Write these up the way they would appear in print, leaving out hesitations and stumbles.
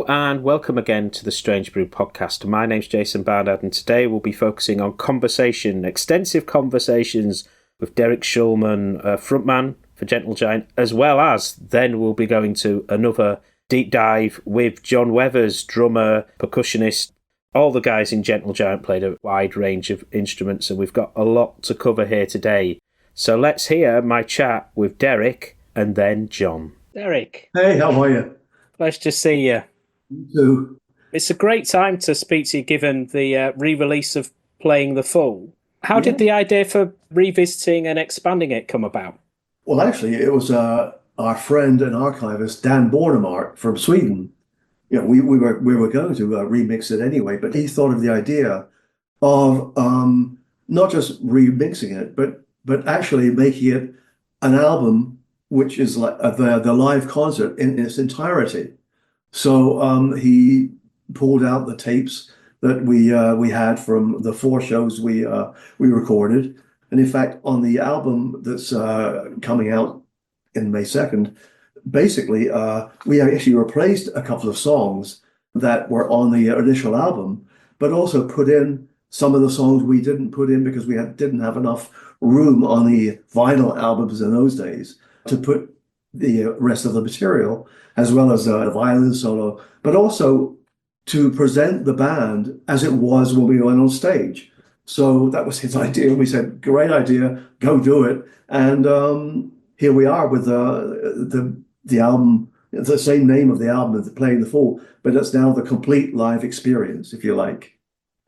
and welcome again to the Strange Brew podcast. My name's Jason Barnard, and today we'll be focusing on extensive conversations with Derek Shulman, frontman for Gentle Giant, as well as then we'll be going to another deep dive with John Weathers, drummer, percussionist. All the guys in Gentle Giant played a wide range of instruments, and we've got a lot to cover here today. So let's hear my chat with Derek and then John. Derek. Hey, how are you? Pleasure to see you. You too. It's a great time to speak to you given the re-release of Playing the Fool. How did the idea for revisiting and expanding it come about? Well, actually, it was our friend and archivist, Dan Bornemark from Sweden. You know, we were going to remix it anyway, but he thought of the idea of not just remixing it, but actually making it an album which is like the live concert in its entirety. So he pulled out the tapes that we had from the 4 shows we recorded, and in fact, on the album that's coming out in May 2nd, basically we actually replaced a couple of songs that were on the initial album, but also put in some of the songs we didn't put in because we didn't have enough room on the vinyl albums in those days to put the rest of the material, as well as the violin solo, but also to present the band as it was when we went on stage. So that was his idea. We said, great idea, go do it. And here we are with the album, the same name of the album, Playing the Fool, but it's now the complete live experience, if you like.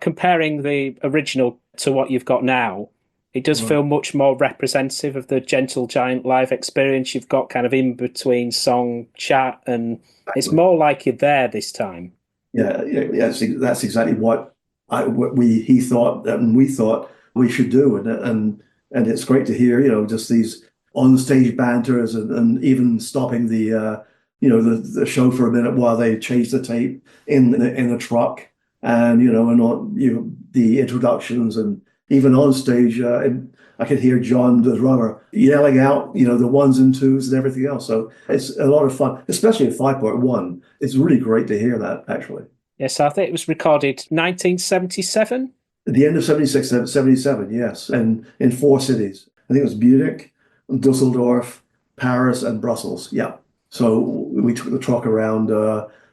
Comparing the original to what you've got now, it does feel much more representative of the Gentle Giant live experience. You've got kind of in between song chat, and it's more like you're there this time. Yeah, that's exactly what he thought and we thought we should do, and it's great to hear, you know, just these on stage banters and even stopping the the show for a minute while they change the tape in the truck, and the introductions, and even on stage, and I could hear John, the drummer, yelling out, the 1s and 2s and everything else. So it's a lot of fun, especially at 5.1. It's really great to hear that, actually. Yes, I think it was recorded 1977? At the end of 76, 77, yes. And in 4 cities. I think it was Munich, Dusseldorf, Paris, and Brussels. Yeah. So we took the truck around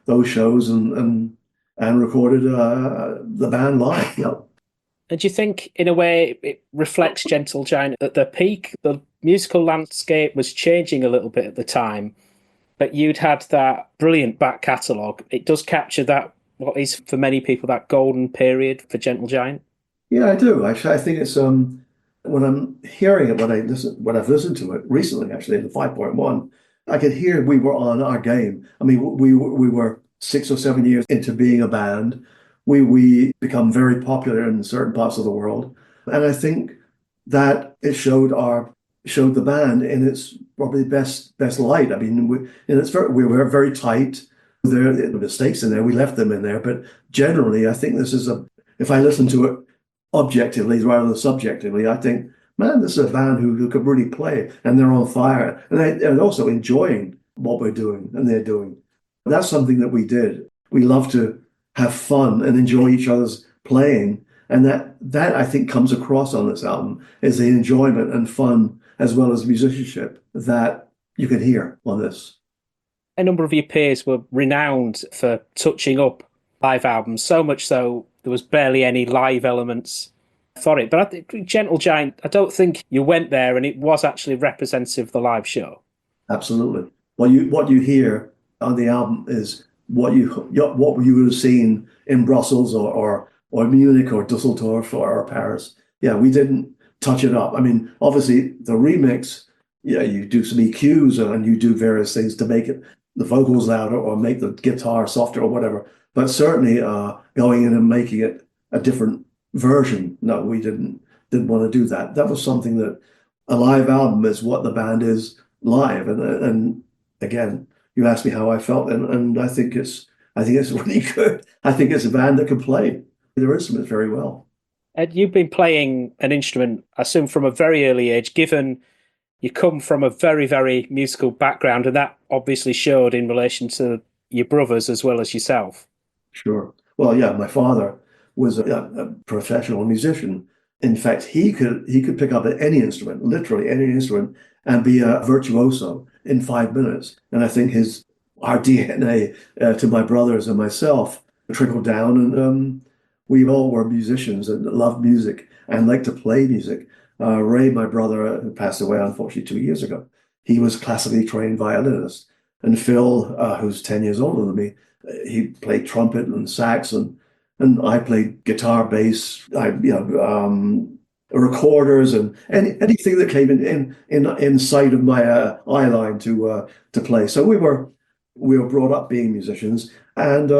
those shows and recorded the band live. Yeah. And do you think, in a way, it reflects Gentle Giant at their peak? The musical landscape was changing a little bit at the time, but you'd had that brilliant back catalogue. It does capture that, what is for many people, that golden period for Gentle Giant. Yeah, I do. Actually, I think it's when I'm hearing it, when I've listened to it recently, actually, in the 5.1, I could hear we were on our game. I mean, we were 6 or 7 years into being a band. We become very popular in certain parts of the world, and I think that it showed the band in its probably best light. I mean, we were very tight. There were mistakes in there. We left them in there, but generally, I think this is if I listen to it objectively rather than subjectively, I think, man, this is a band who could really play, and they're on fire, and they're also enjoying what we're doing and they're doing. That's something that we did. We love to have fun and enjoy each other's playing, and that I think comes across on this album is the enjoyment and fun as well as musicianship that you can hear on this. A number of your peers were renowned for touching up live albums, so much so there was barely any live elements for it. But I think Gentle Giant, I don't think you went there and it was actually representative of the live show. Absolutely. What you hear on the album is what you would have seen in Brussels or Munich or Dusseldorf or Paris. Yeah, we didn't touch it up. I mean, obviously the remix, yeah, you do some EQs and you do various things to make it the vocals louder or make the guitar softer or whatever. But certainly going in and making it a different version, no, we didn't want to do that. That was something that a live album is what the band is live, and again, you asked me how I felt, and I think it's really good. I think it's a band that can play their instruments very well. Ed, you've been playing an instrument, I assume, from a very early age, given you come from a very, very musical background, and that obviously showed in relation to your brothers as well as yourself. Sure. Well, yeah, my father was a professional musician. In fact, he could pick up any instrument, literally any instrument, and be a virtuoso in 5 minutes. And I think his our DNA to my brothers and myself trickled down, and we all were musicians and loved music and liked to play music. Ray, my brother, who passed away unfortunately 2 years ago, he was classically trained violinist, and Phil, who's 10 years older than me, he played trumpet and sax, and I played guitar, bass, recorders, and anything that came in sight of my eye line to play. So we were brought up being musicians, and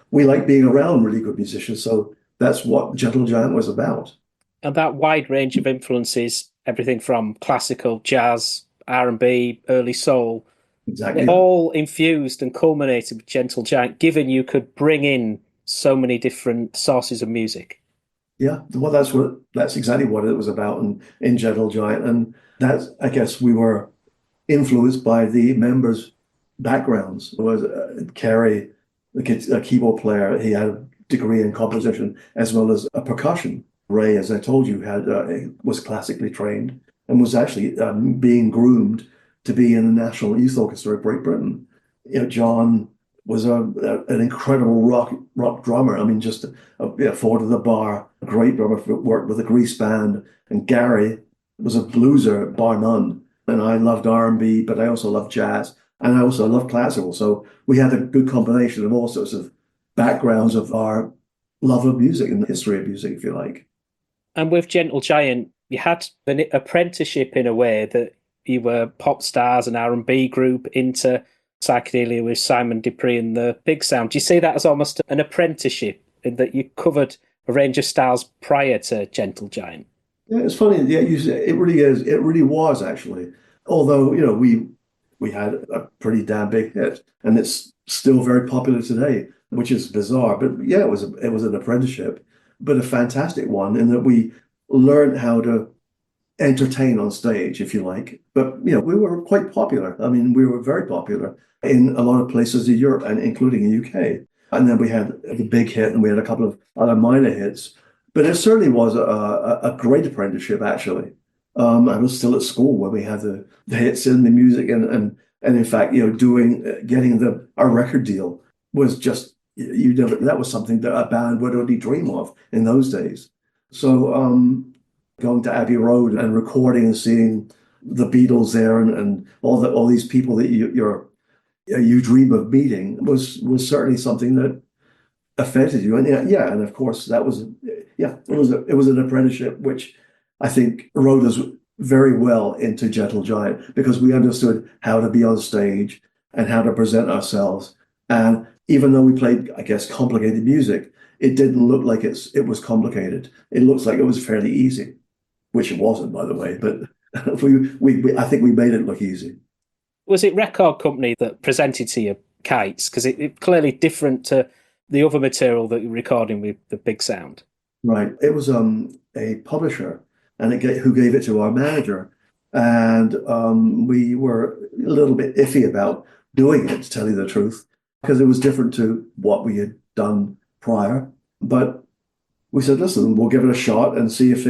we like being around really good musicians. So that's what Gentle Giant was about. And that wide range of influences, everything from classical, jazz, R&B, early soul, it Exactly. all infused and culminated with Gentle Giant, given you could bring in so many different sources of music. Yeah, well, that's exactly what it was about in Gentle Giant, and that's I guess we were influenced by the members' backgrounds. It was Kerry, a keyboard player. He had a degree in composition as well as a percussion. Ray, as I told you, had was classically trained and was actually being groomed to be in the National Youth Orchestra of Great Britain. John was an incredible rock drummer. I mean, just forward of the bar, a great drummer, worked with a Grease band. And Gary was a blueser, bar none. And I loved R&B, but I also loved jazz, and I also loved classical. So we had a good combination of all sorts of backgrounds of our love of music and the history of music, if you like. And with Gentle Giant, you had an apprenticeship in a way that you were pop stars and R&B group into psychedelia with Simon Dupree and the Big Sound. Do you see that as almost an apprenticeship in that you covered a range of styles prior to Gentle Giant? Yeah, it's funny. Yeah, it really is. It really was actually. Although, we had a pretty damn big hit, and it's still very popular today, which is bizarre. But yeah, it was an apprenticeship, but a fantastic one in that we learned how to entertain on stage, if you like. But we were quite popular. I mean, we were very popular in a lot of places in Europe and including the UK. And then we had the big hit, and we had a couple of other minor hits. But it certainly was a great apprenticeship, actually. I was still at school when we had the hits in the music, and in fact, getting a record deal was just that was something that a band would only dream of in those days. So going to Abbey Road and recording and seeing the Beatles there, and all these people that you dream of meeting was certainly something that affected you. And yeah, and of course that was it was an apprenticeship which I think wrote us very well into Gentle Giant, because we understood how to be on stage and how to present ourselves. And even though we played, I guess, complicated music, it didn't look like it was complicated. It looks like it was fairly easy, which it wasn't, by the way. But I think we made it look easy. Was it record company that presented to you Kites? Because it clearly different to the other material that you're recording with the Big Sound. Right. It was a publisher, and who gave it to our manager, and we were a little bit iffy about doing it, to tell you the truth, because it was different to what we had done prior. But we said, listen, we'll give it a shot and see if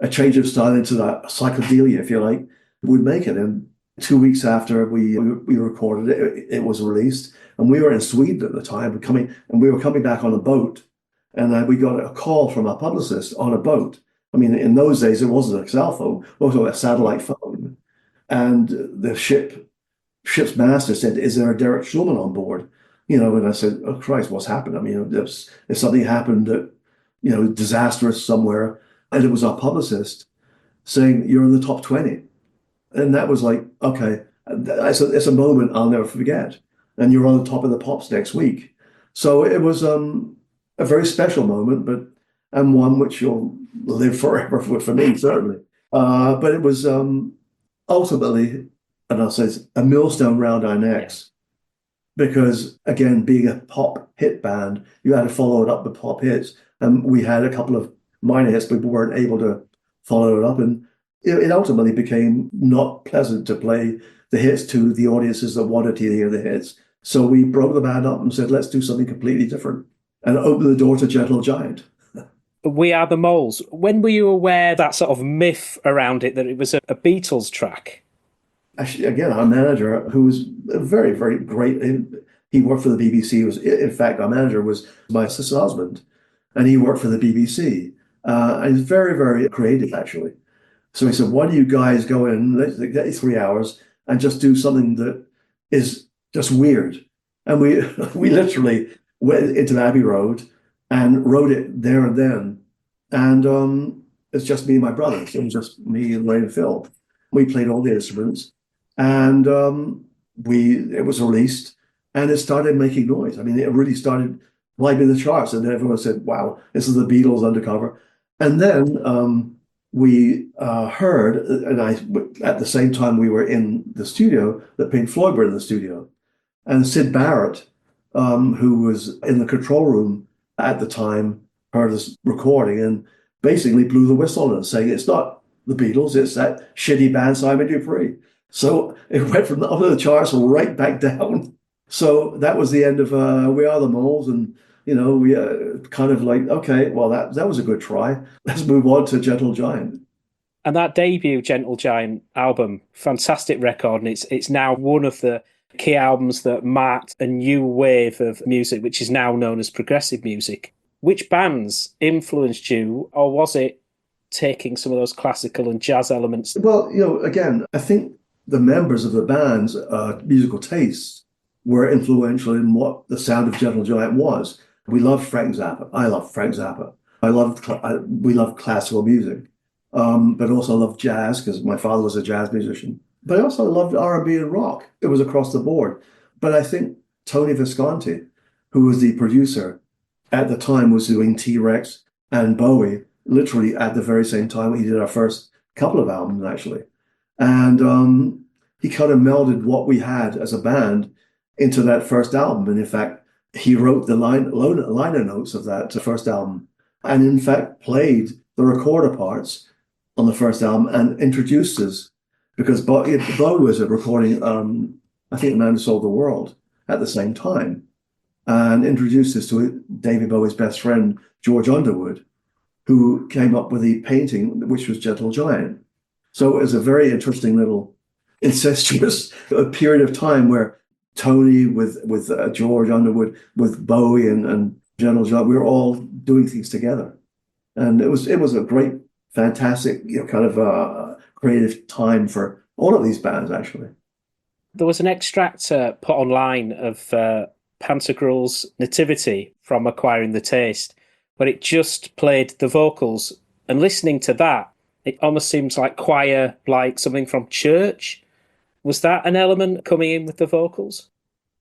a change of style into that psychedelia, if you like, would make it. And 2 weeks after we recorded it, it was released, and we were in Sweden at the time, and we were coming back on a boat. And we got a call from a publicist on a boat. I mean, in those days, it wasn't a cell phone, it was a satellite phone. And the ship's master said, "Is there a Derek Shulman on board?" And I said, "Oh, Christ, what's happened?" I mean, if something happened that, disastrous somewhere. And it was our publicist saying, "You're in the top 20." And that was like, okay, it's a moment I'll never forget. And you're on the top of the pops next week. So it was a very special moment, and one which you'll live forever for me, certainly. But it was ultimately, and I'll say it's a millstone round our necks, because again, being a pop hit band, you had to follow it up with pop hits, and we had a couple of minor hits, but we weren't able to follow it up, and it ultimately became not pleasant to play the hits to the audiences that wanted to hear the hits. So we broke the band up and said, let's do something completely different and open the door to Gentle Giant. We Are the Moles. When were you aware that sort of myth around it, that it was a Beatles track? Actually, again, our manager, who was very, very great, he worked for the BBC. In fact, our manager was my sister's husband, and he worked for the BBC. And he's very, very creative, actually. So he said, why do you guys go in, let's get you 3 hours and just do something that is just weird? And we we literally went into Abbey Road and wrote it there and then. And it's just me and my brothers. It was just me and Ray and Phil. We played all the instruments, and it was released, and it started making noise. I mean, it really started climbing the charts, and everyone said, "Wow, this is the Beatles undercover." And then we heard, and at the same time we were in the studio, that Pink Floyd were in the studio, and Sid Barrett, who was in the control room at the time, heard us recording and basically blew the whistle on us, saying it's not the Beatles, it's that shitty band Simon Dupree. So it went from up the charts right back down. So that was the end of We Are the Moles, and we kind of like, okay, well that was a good try. Let's move on to Gentle Giant. And that debut Gentle Giant album, fantastic record, and it's now one of the key albums that marked a new wave of music, which is now known as progressive music. Which bands influenced you, or was it taking some of those classical and jazz elements? Well, again, I think the members of the band's musical tastes were influential in what the sound of Gentle Giant was. We loved Frank Zappa. I loved Frank Zappa. We loved classical music, but also loved jazz because my father was a jazz musician. But I also loved R&B and rock. It was across the board. But I think Tony Visconti, who was the producer at the time, was doing T-Rex and Bowie literally at the very same time. He did our first couple of albums, actually. And he kind of melded what we had as a band into that first album. And in fact, he wrote the liner notes of that first album, and in fact played the recorder parts on the first album and introduced us, because Bowie was recording, I think, The Man Who Sold the World at the same time, and introduced us to David Bowie's best friend, George Underwood, who came up with the painting, which was Gentle Giant. So it was a very interesting little incestuous period of time where Tony with George Underwood, with Bowie and Gentle Giant, we were all doing things together. And it was a great, fantastic, kind of creative time for all of these bands, actually. There was an extract put online of Pantagruel's Nativity from Acquiring the Taste, where it just played the vocals. And listening to that, it almost seems like choir, like something from church. Was that an element coming in with the vocals?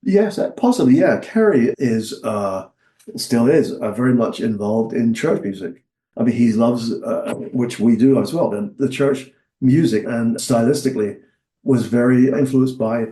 Yes, possibly, yeah. Kerry still is very much involved in church music. I mean, he loves, which we do as well, but the church music, and stylistically was very influenced by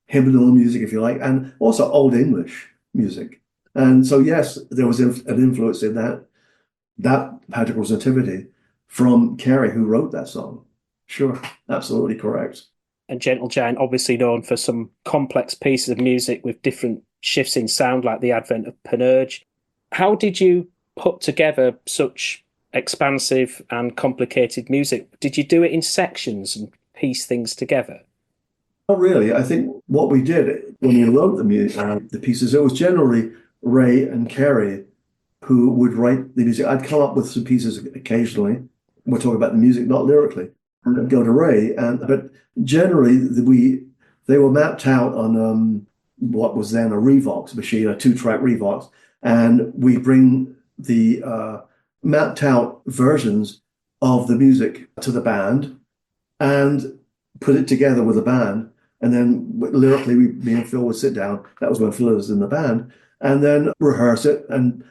hymnal music, if you like, and also Old English music. And so, yes, there was an influence in that Pantagruel's Nativity from Kerry, who wrote that song. Sure, absolutely correct. And Gentle Giant, obviously known for some complex pieces of music with different shifts in sound, like the advent of Panurge. How did you put together such expansive and complicated music? Did you do it in sections and piece things together? Not really. I think what we did when we wrote the pieces, it was generally Ray and Kerry who would write the music. I'd come up with some pieces occasionally. We're talking about the music, not lyrically. And I'd go to Ray, but generally they were mapped out on what was then a Revox machine, a 2-track Revox, and we bring the mapped out versions of the music to the band and put it together with the band. And then lyrically, me and Phil would sit down. That was when Phil was in the band, and then rehearse it and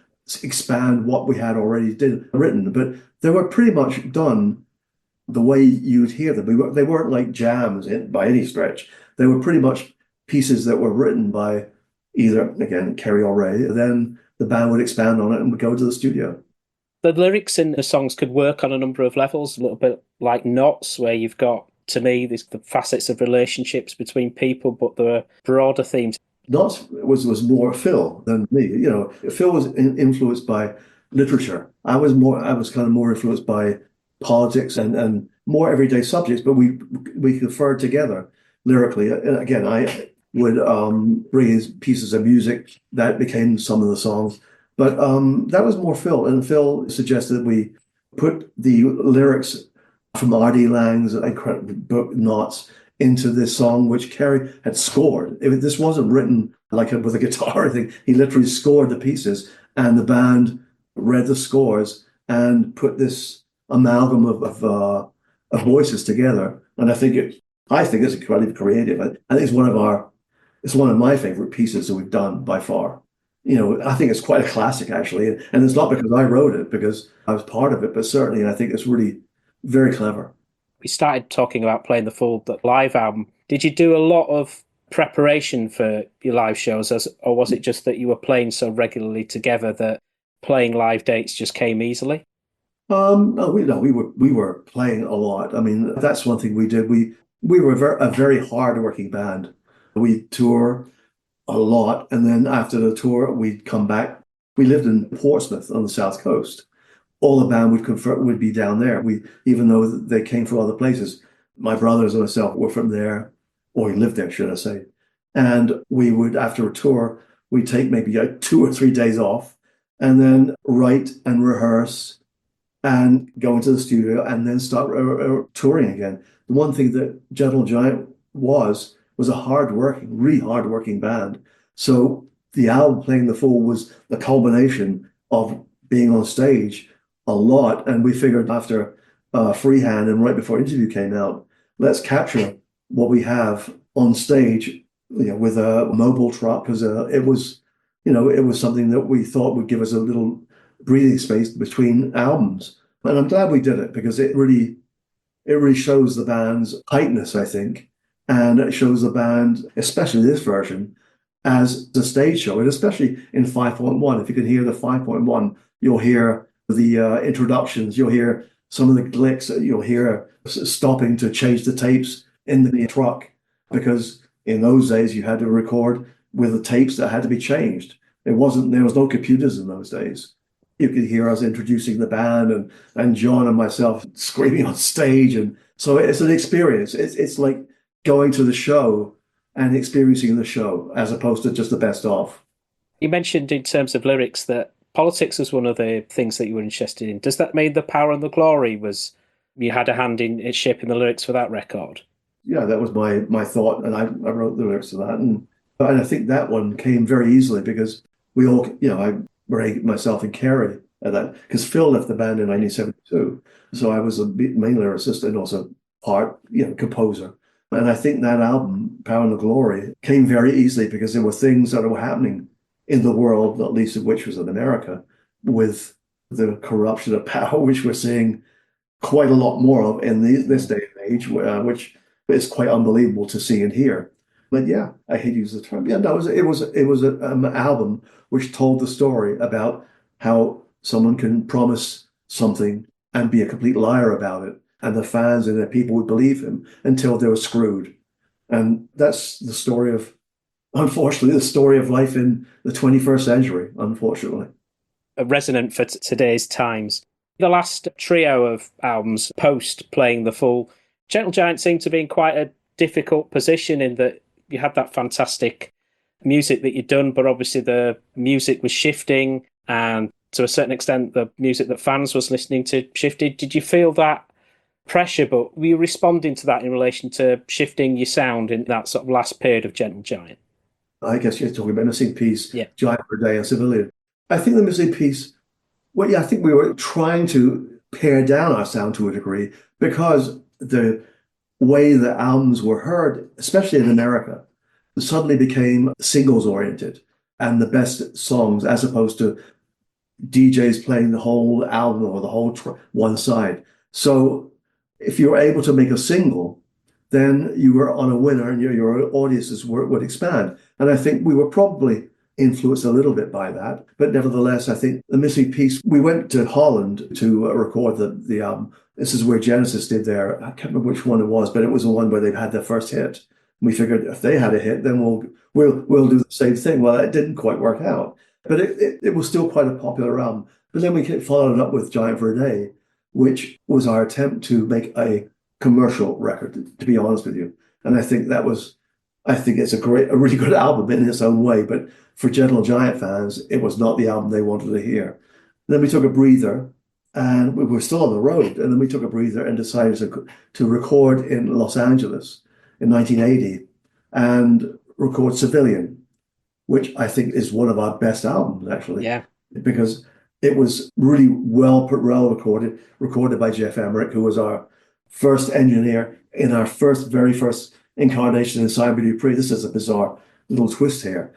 expand what we had already written. But they were pretty much done the way you'd hear them. They weren't like jams by any stretch. They were pretty much pieces that were written by either, again, Kerry or Ray. And then the band would expand on it and would go to the studio. The lyrics in the songs could work on a number of levels, a little bit like Knots, where you've got to me, there's the facets of relationships between people, but there are broader themes. Not was more Phil than me. You know, Phil was influenced by literature. I was kind of more influenced by politics and more everyday subjects, but we conferred together lyrically. And again, I would bring in pieces of music that became some of the songs. But that was more Phil, and Phil suggested that we put the lyrics from R.D. Lang's incredible book Knots into this song, which Kerry had scored. This wasn't written like with a guitar or anything. He literally scored the pieces, and the band read the scores and put this amalgam of voices together. And I think it's incredibly creative. I think it's one of my favorite pieces that we've done by far. You know, I think it's quite a classic actually, and it's not because I wrote it, because I was part of it, but certainly I think it's really very clever. We started talking about playing the full live album. Did you do a lot of preparation for your live shows, or was it just that you were playing so regularly together that playing live dates just came easily? No, we were playing a lot. I mean, that's one thing we did. We were a very hard-working band. We tour a lot, and then after the tour, we'd come back. We lived in Portsmouth on the south coast. All the band would be down there. Even though they came from other places, my brothers and myself were from there, or we lived there, should I say. And we would, after a tour, we'd take maybe 2 or 3 days off, and then write and rehearse and go into the studio and then start touring again. The one thing that Gentle Giant was a really hard-working band. So the album Playing the Fool was the culmination of being on stage a lot. And we figured after Freehand and right before Interview came out, let's capture what we have on stage, you know, with a mobile truck, because it was something that we thought would give us a little breathing space between albums. And I'm glad we did it, because it really shows the band's tightness, I think. And it shows the band, especially this version, as a stage show. And especially in 5.1, if you can hear the 5.1, you'll hear the introductions, you'll hear some of the clicks, you'll hear stopping to change the tapes in the truck. Because in those days, you had to record with the tapes that had to be changed. There was no computers in those days. You could hear us introducing the band and John and myself screaming on stage. And so it's an experience. It's like going to the show and experiencing the show as opposed to just the best of. You mentioned in terms of lyrics that politics was one of the things that you were interested in. Does that mean The Power and the Glory was, you had a hand in shaping the lyrics for that record? Yeah, that was my thought, and I wrote the lyrics to that. And I think that one came very easily because we all, you know, I ranked myself and Kerry at that, because Phil left the band in 1972. So I was a main lyricist and also part, you know, composer. And I think that album, Power and the Glory, came very easily because there were things that were happening in the world, not least of which was in America, with the corruption of power, which we're seeing quite a lot more of in this day and age, which is quite unbelievable to see and hear. But yeah, I hate to use the term. Yeah, no, it was an album which told the story about how someone can promise something and be a complete liar about it, and the fans and the people would believe him until they were screwed. And that's the story of, unfortunately, the story of life in the 21st century, unfortunately. Resonant for today's times. The last trio of albums post Playing the Fool, Gentle Giant seemed to be in quite a difficult position in that you had that fantastic music that you'd done, but obviously the music was shifting, and to a certain extent the music that fans was listening to shifted. Did you feel that pressure, but were you responding to that in relation to shifting your sound in that sort of last period of Gentle Giant? I guess you're talking about Missing Piece, Yeah. Giant per Day, and Civilian. I think the Missing Piece, well, yeah, I think we were trying to pare down our sound to a degree because the way the albums were heard, especially in America, suddenly became singles oriented and the best songs, as opposed to DJs playing the whole album or the whole one side. So if you were able to make a single, then you were on a winner and your audiences would expand. And I think we were probably influenced a little bit by that. But nevertheless, I think the missing piece, we went to Holland to record the album. This is where Genesis did their, I can't remember which one it was, but it was the one where they had their first hit. We figured if they had a hit, then we'll do the same thing. Well, it didn't quite work out, but it was still quite a popular album. But then we followed it up with Giant for a Day, which was our attempt to make a commercial record, to be honest with you. And I think it's a really good album in its own way. But for Gentle Giant fans, it was not the album they wanted to hear. Then we took a breather, and we were still on the road. And then we took a breather and decided to record in Los Angeles in 1980 and record Civilian, which I think is one of our best albums, actually. Yeah. Because it was really well recorded by Jeff Emmerich, who was our first engineer in our very first incarnation in Simon Dupree. This is a bizarre little twist here.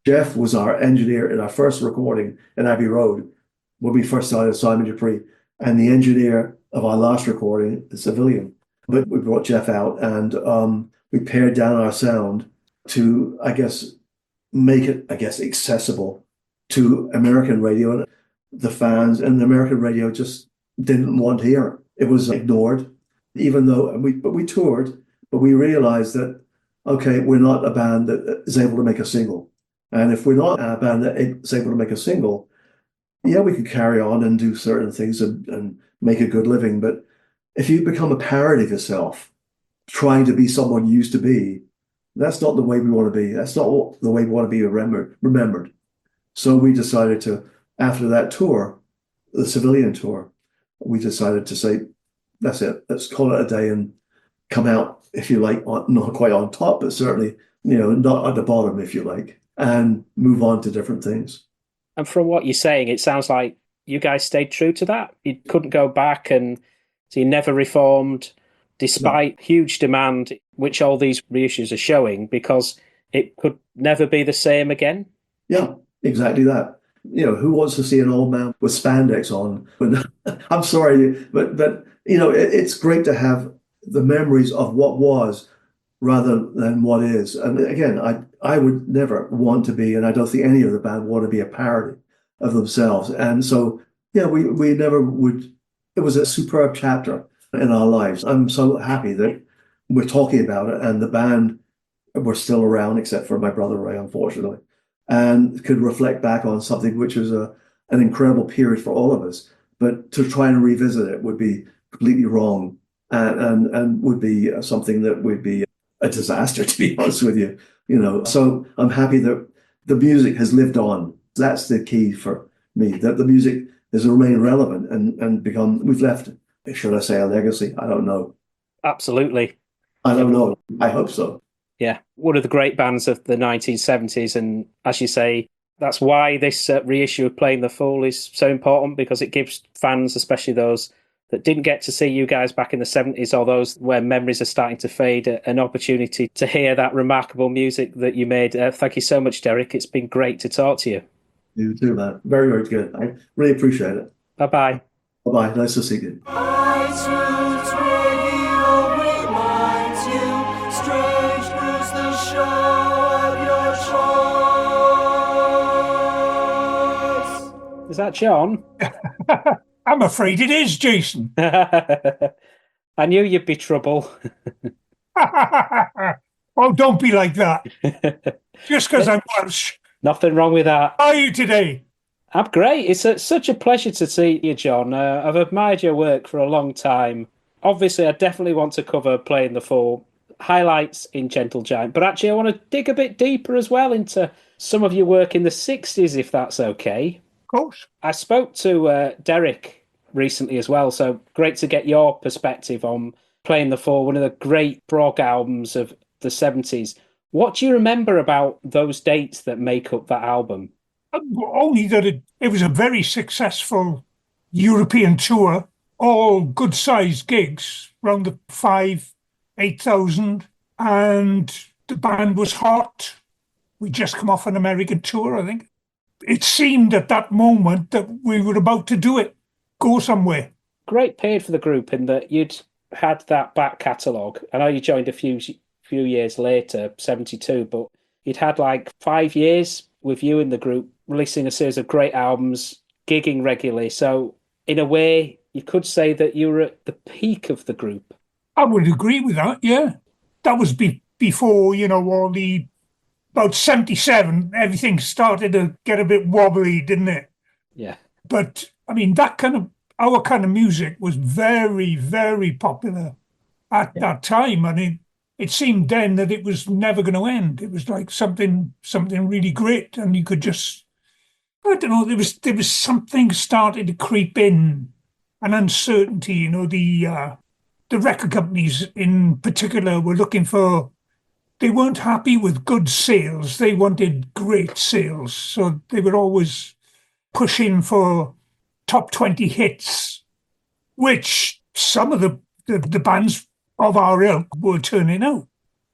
Jeff was our engineer in our first recording in Abbey Road when we first started Simon Dupree, and the engineer of our last recording, The Civilian. But we brought Jeff out and we pared down our sound to, make it, accessible to American radio. And the fans and American radio just didn't want to hear it. It was ignored, even though we toured, but we realized that, okay, we're not a band that is able to make a single. And if we're not a band that is able to make a single, yeah, we could carry on and do certain things and make a good living. But if you become a parody of yourself, trying to be someone you used to be, that's not the way we want to be. That's not the way we want to be remembered. So we decided to, after that tour, the Civilian tour, we decided to say, that's it. Let's call it a day and come out, if you like, not quite on top, but certainly, not at the bottom, if you like, and move on to different things. And from what you're saying, it sounds like you guys stayed true to that. You couldn't go back, and so you never reformed, despite huge demand, which all these reissues are showing, because it could never be the same again. Yeah, exactly that. Who wants to see an old man with spandex on? I'm sorry, but it's great to have the memories of what was rather than what is. And again, I would never want to be, and I don't think any of the band want to be a parody of themselves. And so, yeah, we never would. It was a superb chapter in our lives. I'm so happy that we're talking about it, and the band were still around, except for my brother Ray, unfortunately, and could reflect back on something which was an incredible period for all of us. But to try and revisit it would be completely wrong, and would be something that would be a disaster, to be honest with you. So I'm happy that the music has lived on. That's the key for me, that the music has remained relevant and become, we've left, should I say, a legacy? I don't know. Absolutely. I don't know. I hope so. Yeah, one of the great bands of the 1970s. And as you say, that's why this reissue of Playing the Fool is so important, because it gives fans, especially those that didn't get to see you guys back in the 70s, or those where memories are starting to fade, an opportunity to hear that remarkable music that you made. Thank you so much, Derek. It's been great to talk to you. You too, man. Very, very good. I really appreciate it. Bye-bye. Bye-bye. Nice to see you. iTunes Radio reminds you, Strange Brews, the show of your choice. Is that John? I'm afraid it is, Jason. I knew you'd be trouble. Oh, don't be like that. Just because I'm Welsh. Nothing wrong with that. How are you today? I'm great. It's such a pleasure to see you, John. I've admired your work for a long time. Obviously, I definitely want to cover Playing the Fool, highlights in Gentle Giant, but actually I want to dig a bit deeper as well into some of your work in the 60s, if that's okay. Of course. I spoke to Derek recently as well, so great to get your perspective on Playing the Fool, one of the great prog albums of the 70s. What do you remember about those dates that make up that album? Only that it was a very successful European tour, all good-sized gigs, around the 8,000, and the band was hot. We'd just come off an American tour, I think. It seemed at that moment that we were about to do it, go somewhere. Great period for the group in that you'd had that back catalogue. I know you joined a few years later, 72, but you'd had like 5 years with you in the group, releasing a series of great albums, gigging regularly. So, in a way, you could say that you were at the peak of the group. I would agree with that, yeah. That was before, all the, about 77, everything started to get a bit wobbly, didn't it? Yeah. But, I mean, our kind of music was very, very popular at that time. And it seemed then that it was never going to end. It was like something really great. And you could just, I don't know, there was something started to creep in, an uncertainty, the record companies in particular were they weren't happy with good sales. They wanted great sales. So they were always pushing for top 20 hits, which some of the bands of our ilk were turning out.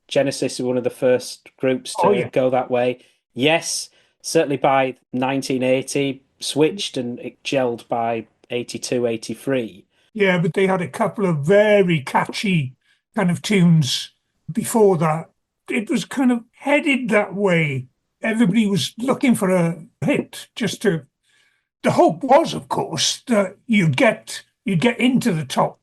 Genesis was one of the first groups to go that way. Yes, certainly by 1980, switched and it gelled by 82, 83. Yeah, but they had a couple of very catchy kind of tunes before that. It was kind of headed that way. Everybody was looking for a hit the hope was, of course, that you'd get into the top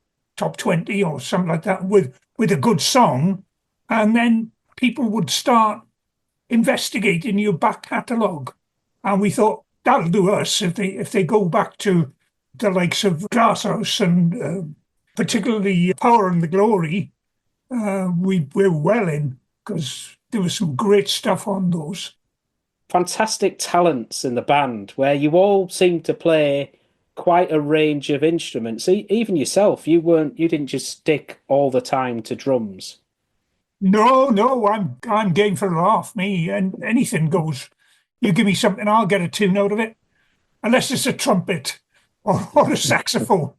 20 or something like that with a good song, and then people would start investigating your back catalogue. And we thought that'll do us if they go back to the likes of Glasshouse and particularly Power and the Glory. We're well in, because there was some great stuff on those. Fantastic talents in the band, where you all seem to play quite a range of instruments. Even yourself, you didn't just stick all the time to drums. No, I'm game for a laugh. Me, and anything goes. You give me something, I'll get a tune out of it, unless it's a trumpet or a saxophone.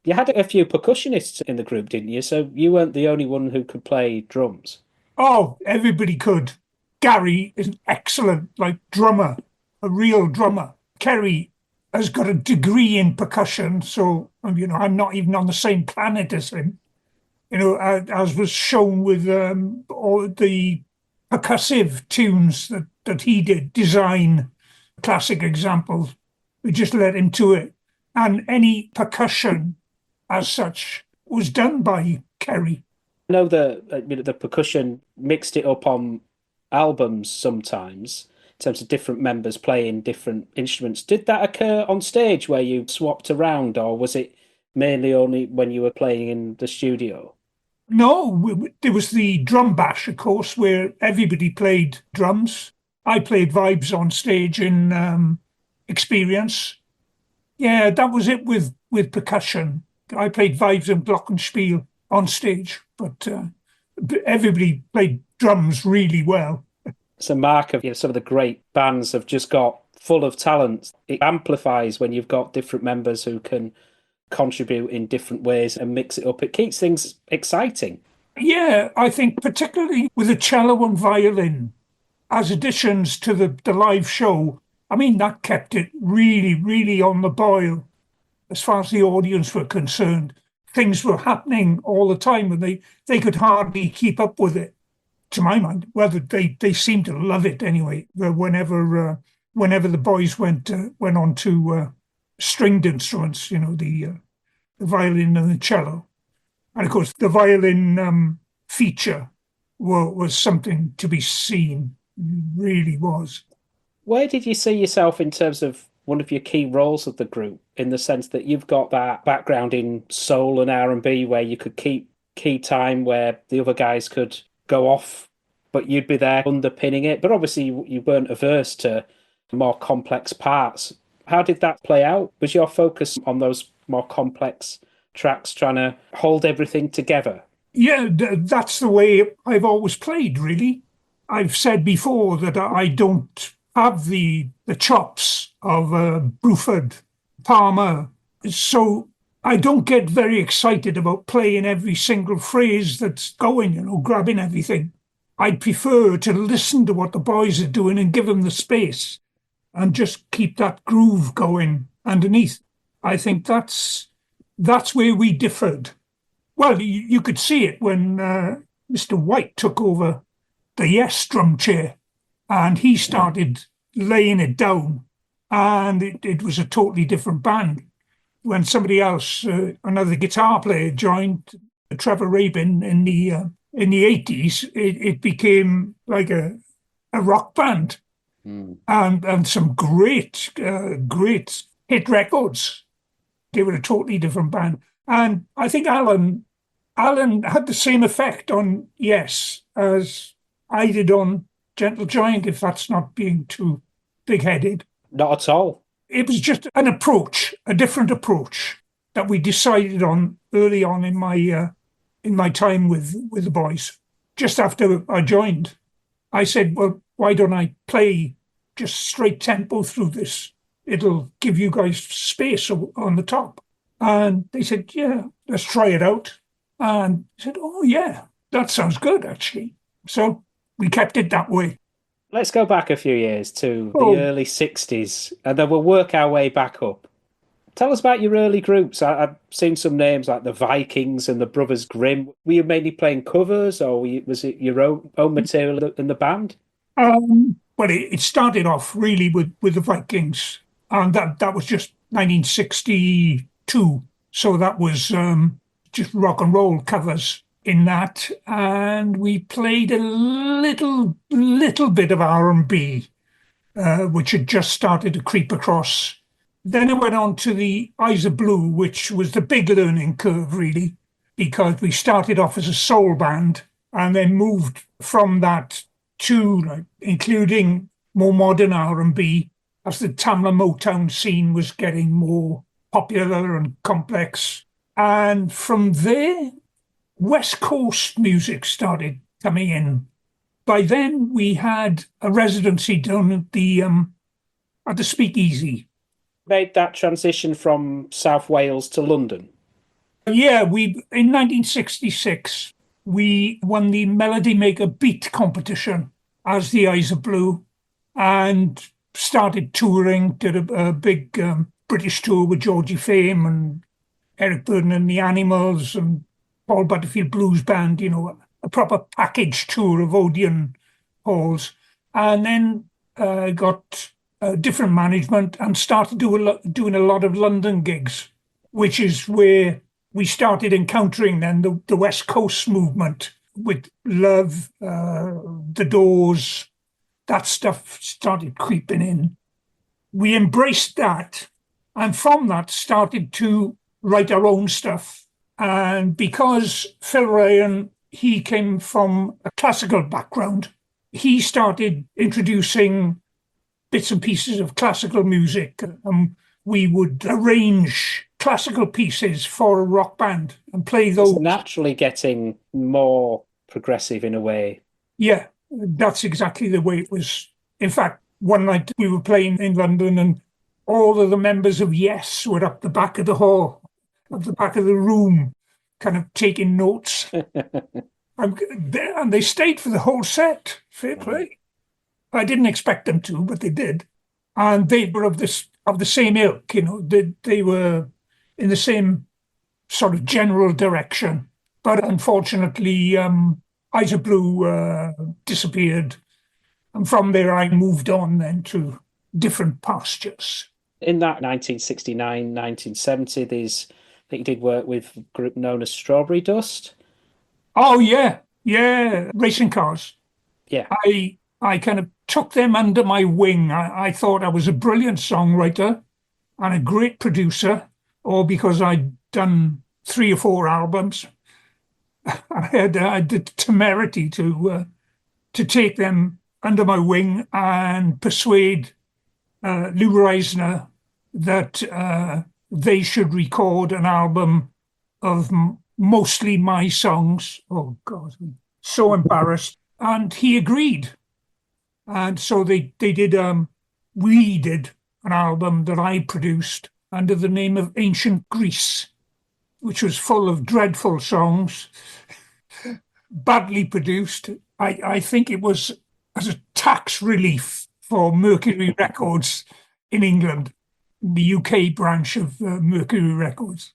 You had a few percussionists in the group, didn't you? So you weren't the only one who could play drums. Oh, everybody could. Gary is an excellent, drummer, a real drummer. Kerry has got a degree in percussion, so, I'm not even on the same planet as him. As was shown with all the percussive tunes that he did, design, classic examples. We just let him to it. And any percussion as such was done by Kerry. I know the percussion mixed it up on albums sometimes in terms of different members playing different instruments. Did that occur on stage where you swapped around, or was it mainly only when you were playing in the studio? No, there was the drum bash, of course, where everybody played drums. I played vibes on stage in Experience. Yeah, that was it with percussion. I played vibes and glockenspiel on stage, but everybody played drums really well. It's a mark of some of the great bands have just got full of talent. It amplifies when you've got different members who can contribute in different ways and mix it up. It keeps things exciting. Yeah, I think particularly with the cello and violin as additions to the live show, I mean, that kept it really, really on the boil as far as the audience were concerned. Things were happening all the time and they could hardly keep up with it, to my mind. Well, they seemed to love it anyway, whenever the boys went on to stringed instruments, the violin and the cello. And of course, the violin feature was something to be seen, it really was. Where did you see yourself in terms of one of your key roles of the group, in the sense that you've got that background in soul and R&B where you could keep key time where the other guys could go off, but you'd be there underpinning it. But obviously you weren't averse to more complex parts. How did that play out? Was your focus on those more complex tracks, trying to hold everything together? Yeah, that's the way I've always played, really. I've said before that I don't have the chops of Bruford, Palmer, so I don't get very excited about playing every single phrase that's going, grabbing everything. I'd prefer to listen to what the boys are doing and give them the space and just keep that groove going underneath. I think that's where we differed. Well, you could see it when Mr. White took over the Yes drum chair. and he started laying it down, and it was a totally different band. When somebody else, another guitar player, joined, Trevor Rabin, in the 80s, it became like a rock band, and some great hit records. They were a totally different band, and I think Alan had the same effect on Yes as I did on Gentle Giant, if that's not being too big-headed. Not at all. It was just an approach, a different approach that we decided on early on in my time with the boys. Just after I joined, I said, well, why don't I play just straight tempo through this? It'll give you guys space on the top. And they said, yeah, let's try it out. And I said, oh, yeah, that sounds good, actually. So we kept it that way. Let's go back a few years to the early 60s, and then we'll work our way back up. Tell us about your early groups. I've seen some names like the Vikings and the Brothers Grimm. Were you mainly playing covers, or was it your own material in the band? Well, it started off really with the Vikings, and that was just 1962. So that was just rock and roll covers in that, and we played a little bit of R&B, which had just started to creep across. Then it went on to the Eyes of Blue, which was the big learning curve, really, because we started off as a soul band and then moved from that to including more modern R&B as the Tamla Motown scene was getting more popular and complex. And from there, West Coast music started coming in. By then, we had a residency done at the Speakeasy. Made that transition from South Wales to London? Yeah, in 1966, we won the Melody Maker Beat competition as the Eyes of Blue and started touring, did a big British tour with Georgie Fame and Eric Burdon and the Animals and Paul Butterfield Blues Band, a proper package tour of Odeon halls. And then got different management and started doing a lot of London gigs, which is where we started encountering then the West Coast movement with Love, The Doors. That stuff started creeping in. We embraced that, and from that started to write our own stuff. And because Phil Ryan, he came from a classical background, he started introducing bits and pieces of classical music. We would arrange classical pieces for a rock band and play those. It's naturally getting more progressive in a way. Yeah, that's exactly the way it was. In fact, one night we were playing in London and all of the members of Yes were up the back of the hall, at the back of the room, kind of taking notes. And they stayed for the whole set. Fair play. I didn't expect them to, but they did. And they were of the same ilk, they were in the same sort of general direction. But unfortunately, Eyes of Blue disappeared. And from there, I moved on then to different pastures. In that 1969, 1970, I think you did work with a group known as Strawberry Dust. Oh, yeah. Racing cars. Yeah. I kind of took them under my wing. I thought I was a brilliant songwriter and a great producer, all because I'd done 3 or 4 albums. I had the temerity to take them under my wing and persuade Lou Reisner that they should record an album of mostly my songs. Oh, God, I'm so embarrassed. And he agreed. And so we did an album that I produced under the name of Ancient Greece, which was full of dreadful songs, badly produced. I think it was as a tax relief for Mercury Records in England, the UK branch of Mercury Records.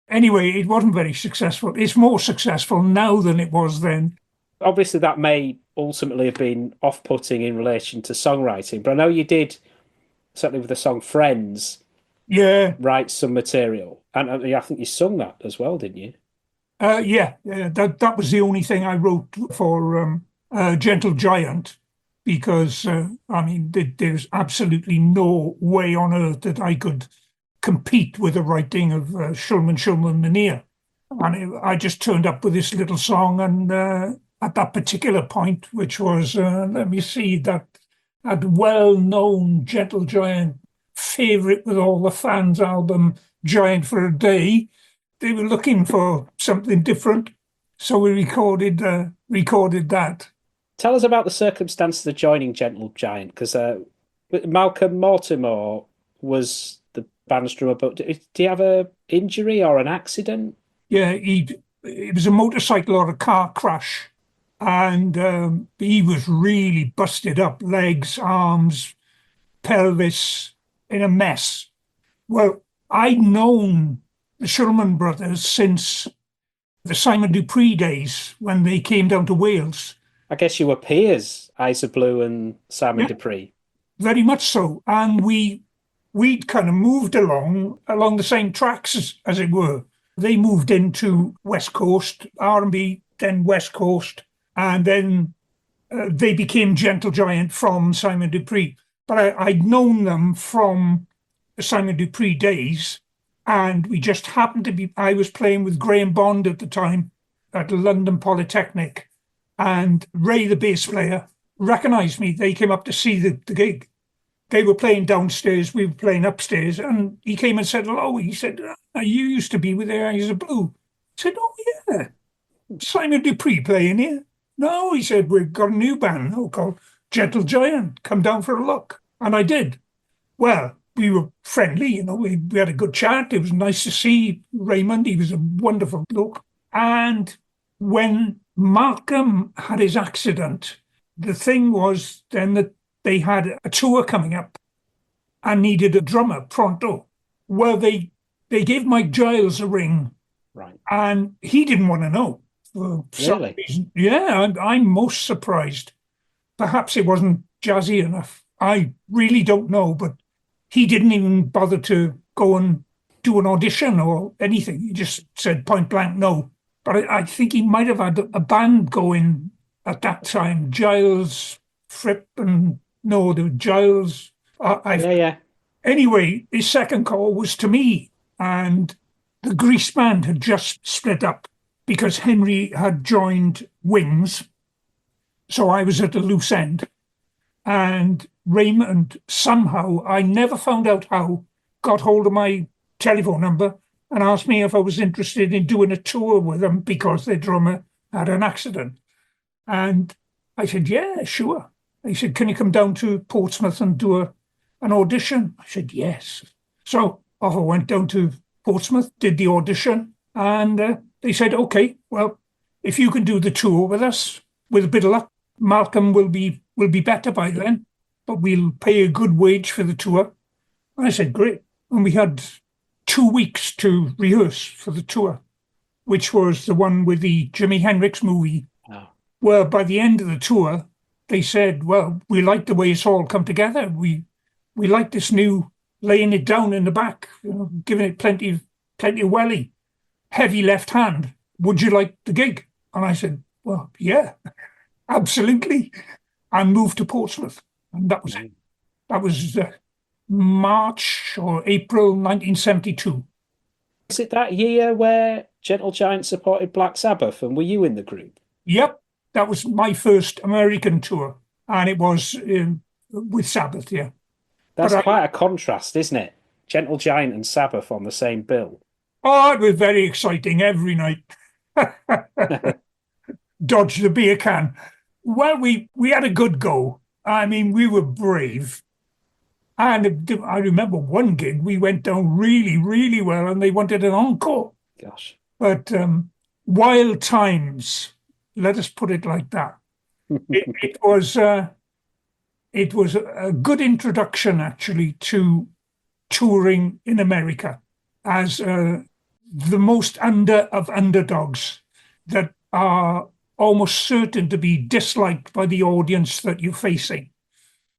Anyway, it wasn't very successful. It's more successful now than it was then. Obviously, that may ultimately have been off-putting in relation to songwriting. But I know you did, certainly with the song Friends, Yeah, write some material. And I think you sung that as well, didn't you? yeah. That was the only thing I wrote for Gentle Giant, because I mean, there's absolutely no way on earth that I could compete with the writing of Shulman and I just turned up with this little song, and at that particular point, which was, let me see, that well-known Gentle Giant favourite with all the fans album, Giant for a Day, they were looking for something different, so we recorded that. Tell us about the circumstances of joining Gentle Giant, because Malcolm Mortimer was the band's drummer, but did he have a injury or an accident? Yeah, it was a motorcycle or a car crash, and he was really busted up, legs, arms, pelvis, in a mess. Well, I'd known the Shulman brothers since the Simon Dupree days when they came down to Wales. I guess you were peers, Isa Blue and Simon Yeah, Dupree. very much so. And we'd kind of moved along the same tracks, as it were. They moved into West Coast, R&B, then West Coast, and then they became Gentle Giant from Simon Dupree. But I'd known them from the Simon Dupree days, and we just happened to be, I was playing with Graham Bond at the time at London Polytechnic, and Ray, the bass player, recognised me. They came up to see the gig. They were playing downstairs, we were playing upstairs, and he came and said hello. He said, you used to be with the Eyes of Blue. I said, oh yeah, Simon Dupree playing here. No, he said, we've got a new band now called Gentle Giant. Come down for a look. And I did. Well, we were friendly, you know, we had a good chat. It was nice to see Raymond. He was a wonderful bloke. And when Malcolm had his accident, the thing was then that they had a tour coming up and needed a drummer pronto. Well, they gave Mike Giles a ring, Right. and he didn't want to know. For some Really? reason. Yeah, I'm most surprised. Perhaps it wasn't jazzy enough. I really don't know, but he didn't even bother to go and do an audition or anything. He just said point blank no. But I think he might have had a band going at that time. Giles, Fripp, and no, the Giles. Yeah. Anyway, his second call was to me, and the Grease band had just split up because Henry had joined Wings. So I was at a loose end. And Raymond, somehow, I never found out how, got hold of my telephone number and asked me if I was interested in doing a tour with them because their drummer had an accident. And I said, yeah, sure. He said, can you come down to Portsmouth and do an audition? I said, yes. So off I went down to Portsmouth, did the audition, and they said, okay, well, if you can do the tour with us, with a bit of luck, Malcolm will be better by then, but we'll pay a good wage for the tour. And I said, great. And we had 2 weeks to rehearse for the tour, which was the one with the Jimi Hendrix movie. Oh. Well, by the end of the tour, they said, well, we like the way it's all come together. We like this new laying it down in the back, you know, giving it plenty of welly, heavy left hand. Would you like the gig? And I said, well, yeah, absolutely. And moved to Portsmouth. And that was it. That was March or April 1972. Was it that year where Gentle Giant supported Black Sabbath, and were you in the group? Yep, that was my first American tour, and it was with Sabbath, yeah. That's But quite a contrast, isn't it? Gentle Giant and Sabbath on the same bill. Oh, it was very exciting every night. Dodge the beer can. Well, we had a good go. I mean, we were brave. And I remember one gig, we went down really, really well, and they wanted an encore. Gosh. But wild times, let us put it like that. It was a good introduction, actually, to touring in America as the most under of underdogs that are almost certain to be disliked by the audience that you're facing.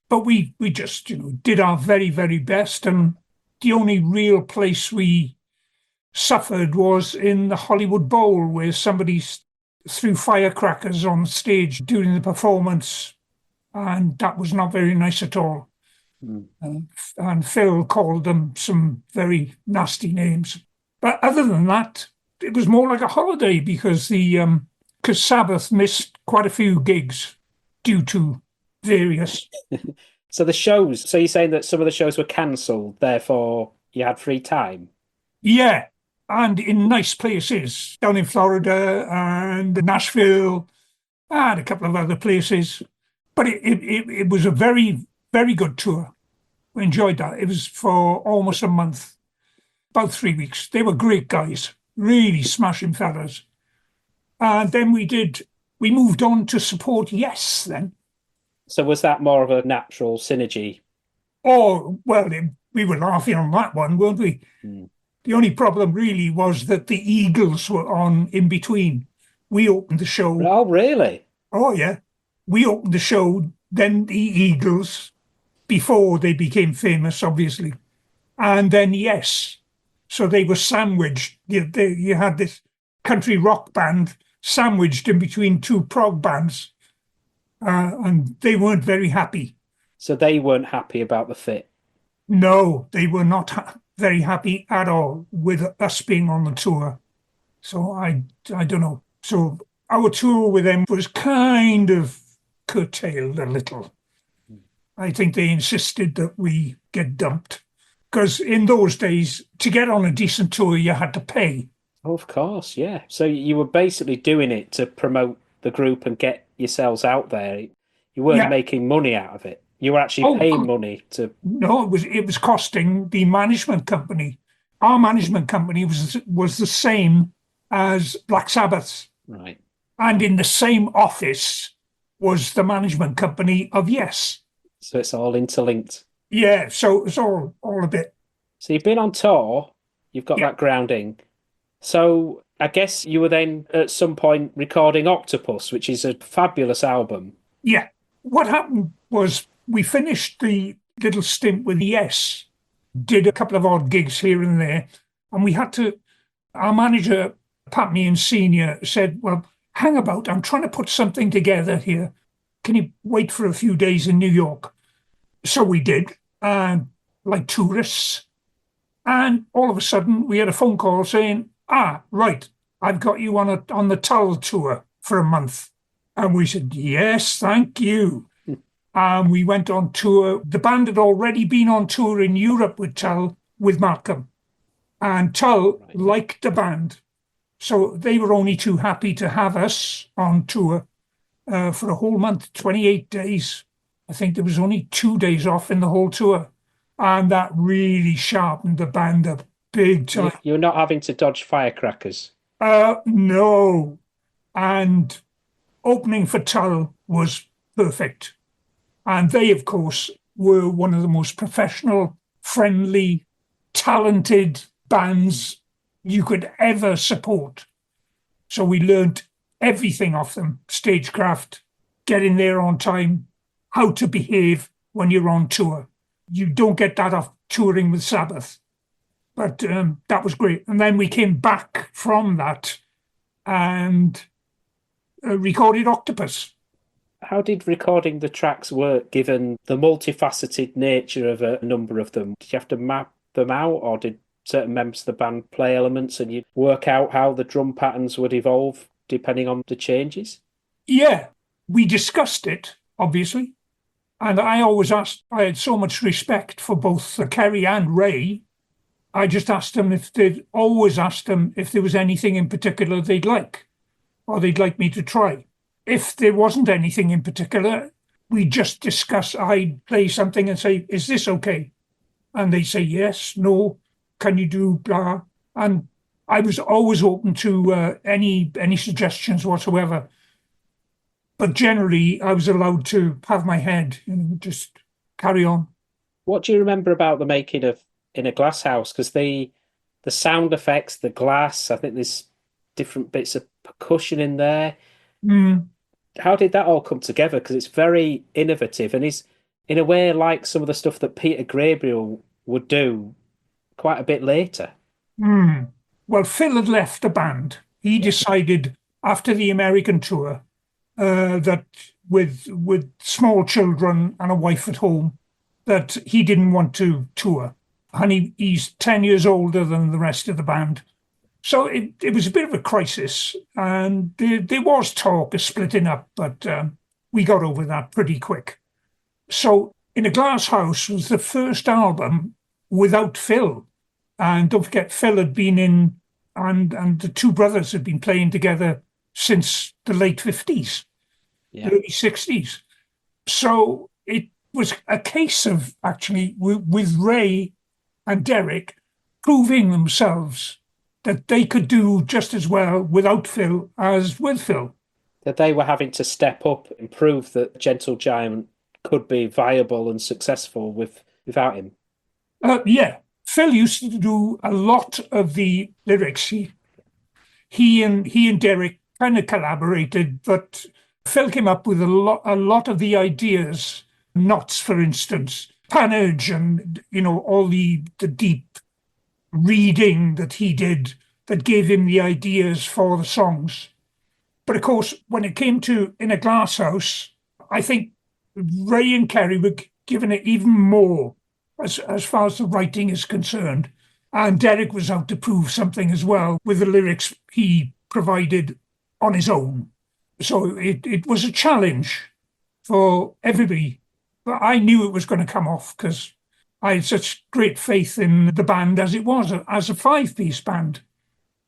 But we just, did our very, very best. And the only real place we suffered was in the Hollywood Bowl, where somebody threw firecrackers on stage during the performance. And that was not very nice at all. And Phil called them some very nasty names. But other than that, it was more like a holiday because Sabbath missed quite a few gigs due to various. So the shows, so you're saying that some of the shows were cancelled, therefore you had free time? Yeah, and in nice places down in Florida and Nashville and a couple of other places. But it was a very, very good tour. We enjoyed that. It was for almost a month, about 3 weeks. They were great guys, really smashing fellas. And then we moved on to support Yes then. So was that more of a natural synergy? Oh, well, we were laughing on that one, weren't we? The only problem really was that the Eagles were on in between. We opened the show. Oh, really? Oh, yeah. We opened the show, then the Eagles, before they became famous, obviously. And then Yes. So they were sandwiched. You had this country rock band sandwiched in between two prog bands. And they weren't very happy. So they weren't happy about the fit? No, they were not very happy at all with us being on the tour. So I don't know. So our tour with them was kind of curtailed a little. I think they insisted that we get dumped. Because in those days, to get on a decent tour, you had to pay. Oh, of course, yeah. So you were basically doing it to promote the group and get yourselves out there. You weren't making money out of it. You were actually paying money to... No, it was costing the management company. Our management company was the same as Black Sabbath's. Right. And in the same office was the management company of Yes. So it's all interlinked. Yeah, so it's all a bit. So you've been on tour, you've got that grounding. So I guess you were then at some point recording Octopus, which is a fabulous album. Yeah. What happened was we finished the little stint with Yes, did a couple of odd gigs here and there, and we had to, our manager, Pat Meehan Sr., said, well, hang about, I'm trying to put something together here. Can you wait for a few days in New York? So we did, like tourists. And all of a sudden, we had a phone call saying, right, I've got you on the Tull tour for a month. And we said, yes, thank you. And we went on tour. The band had already been on tour in Europe with Tull, with Malcolm. And Tull liked the band. So they were only too happy to have us on tour for a whole month, 28 days. I think there was only 2 days off in the whole tour. And that really sharpened the band up big time. You were not having to dodge firecrackers? No. And opening for Tull was perfect. And they, of course, were one of the most professional, friendly, talented bands you could ever support. So we learned everything off them: stagecraft, getting there on time, how to behave when you're on tour. You don't get that off touring with Sabbath. But that was great. And then we came back from that and recorded Octopus. How did recording the tracks work, given the multifaceted nature of a number of them? Did you have to map them out, or did certain members of the band play elements and you'd work out how the drum patterns would evolve depending on the changes? Yeah, we discussed it, obviously. And I always asked, I had so much respect for both Kerry and Ray. I just asked them if there was anything in particular they'd like, or they'd like me to try. If there wasn't anything in particular, we just discuss. I'd play something and say, is this okay? And they'd say, yes, no, can you do blah? And I was always open to any suggestions whatsoever. But generally, I was allowed to have my head, just carry on. What do you remember about the making of In a Glass House? Because the sound effects, the glass, I think there's different bits of percussion in there. Mm, How did that all come together? Because it's very innovative and is, in a way, like some of the stuff that Peter Gabriel would do quite a bit later. mm. Well, Phil had left the band. He Yeah. decided after the American tour that with small children and a wife at home, that he didn't want to tour. And he's 10 years older than the rest of the band. So it was a bit of a crisis. And there was talk of splitting up, but we got over that pretty quick. So In a Glass House was the first album without Phil. And don't forget, Phil had been in, and the two brothers had been playing together since the late 50s, Yeah. early 60s. So it was a case of actually with Ray and Derek proving themselves that they could do just as well without Phil as with Phil. That they were having to step up and prove that Gentle Giant could be viable and successful without him. Yeah, Phil used to do a lot of the lyrics. He and Derek kind of collaborated, but Phil came up with a lot of the ideas. Knots, for instance, Panage, and all the deep reading that he did that gave him the ideas for the songs. But of course, when it came to In a Glass House, I think Ray and Kerry were given it even more as far as the writing is concerned. And Derek was out to prove something as well with the lyrics he provided on his own. So it was a challenge for everybody. But I knew it was going to come off because I had such great faith in the band as it was, as a 5-piece band.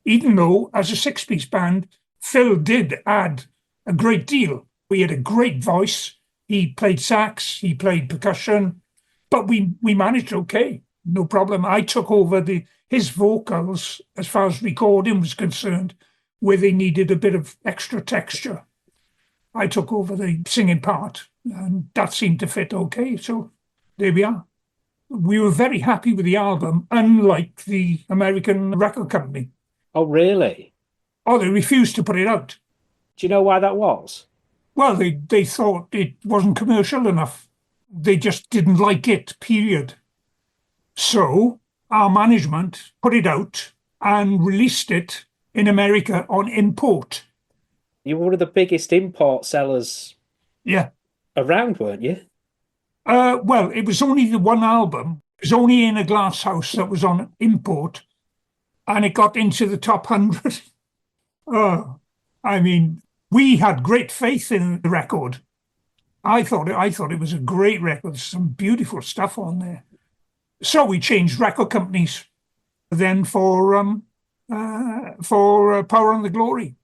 Even though, as a 6-piece band, Phil did add a great deal. He had a great voice. He played sax, he played percussion, but we managed okay, no problem. I took over his vocals as far as recording was concerned, where they needed a bit of extra texture. I took over the singing part, and that seemed to fit okay. So there we are. We were very happy with the album, unlike the American record company. Oh, really? Oh, they refused to put it out. Do you know why that was? Well, they thought it wasn't commercial enough. They just didn't like it, period. So our management put it out and released it in America on import. You were one of the biggest import sellers Yeah. around, weren't you? Well, it was only the one album. It was only In a Glass House that was on import, and it got into the top 100. Oh, I mean, we had great faith in the record. I thought it was a great record. Some beautiful stuff on there. So we changed record companies then for Power and the Glory.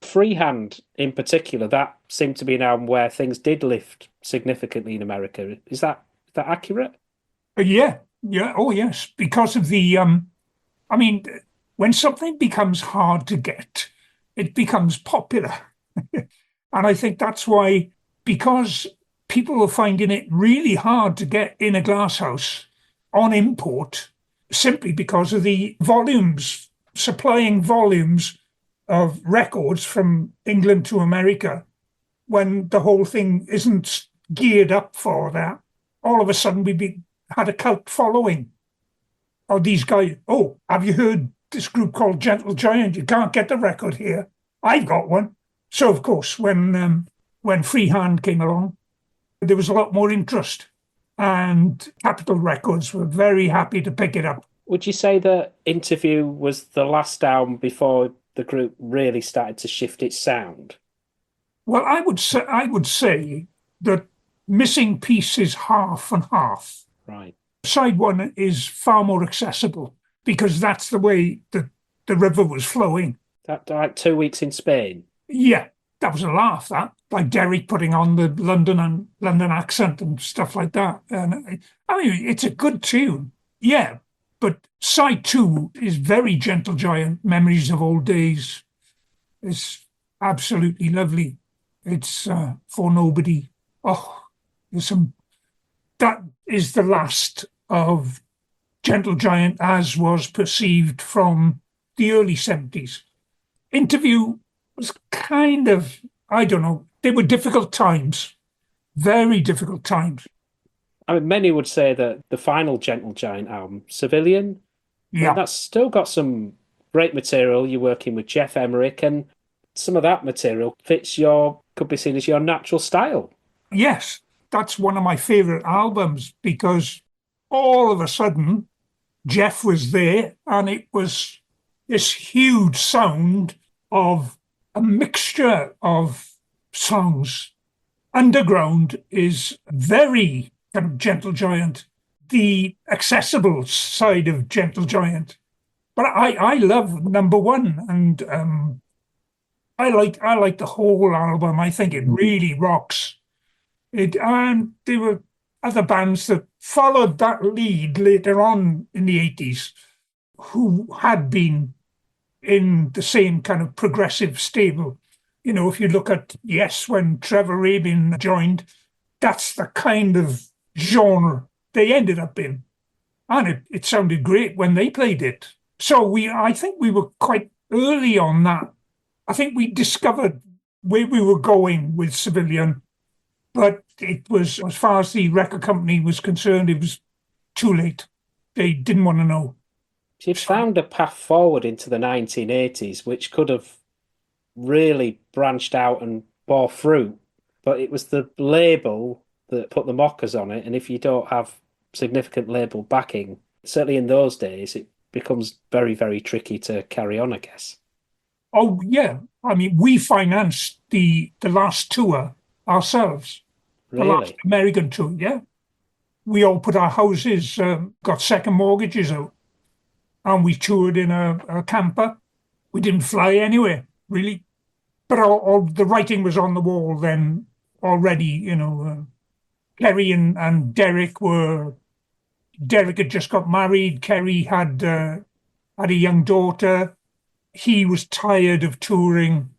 Freehand, in particular, that seemed to be an album where things did lift significantly in America. Is that accurate? Yeah, oh yes, because of the I mean, when something becomes hard to get, it becomes popular. And I think that's why, because people are finding it really hard to get In a Glass House on import, simply because of the volumes, supplying volumes of records from England to America, when the whole thing isn't geared up for that. All of a sudden, had a cult following. Or these guys, oh, have you heard this group called Gentle Giant? You can't get the record here. I've got one. So, of course, when Freehand came along, there was a lot more interest. And Capitol Records were very happy to pick it up. Would you say that Interview was the last album before the group really started to shift its sound? Well, I would say that Missing Piece is half and half. Right. Side one is far more accessible because that's the way that the river was flowing. That like 2 weeks in Spain. Yeah, that was a laugh. That, like Derek putting on the London accent and stuff like that. And I mean, it's a good tune. Yeah, but side two is very Gentle Giant. Memories of Old Days. It's absolutely lovely. It's For Nobody. Oh, there's some. That is the last of Gentle Giant as was perceived from the early 70s. Interview was kind of I don't know. They were difficult times, very difficult times. I mean, many would say that the final Gentle Giant album, Civilian, I mean, Yeah. that's still got some great material. You're working with Jeff Emerick, and some of that material could be seen as your natural style. Yes, that's one of my favorite albums because all of a sudden Jeff was there and it was this huge sound of a mixture of songs. Underground is very kind of Gentle Giant, the accessible side of Gentle Giant. But I love number one, and I like the whole album. I think it really rocks. And there were other bands that followed that lead later on in the 80s who had been in the same kind of progressive stable. You know, if you look at Yes, when Trevor Rabin joined, that's the kind of genre they ended up in. And it sounded great when they played it. So I think we were quite early on that. I think we discovered where we were going with Civilian, but it was, as far as the record company was concerned, it was too late. They didn't want to know. So you've found a path forward into the 1980s, which could have really branched out and bore fruit, but it was the label that put the mockers on it. And if you don't have significant label backing, certainly in those days, it becomes very, very tricky to carry on, I guess. Oh, yeah. I mean, we financed the last tour ourselves, the last Really? American tour, yeah. We all put our houses, got second mortgages out, and we toured in a camper. We didn't fly anywhere, really. But all the writing was on the wall then already, you know. Kerry and Derek had just got married. Kerry had a young daughter. He was tired of touring.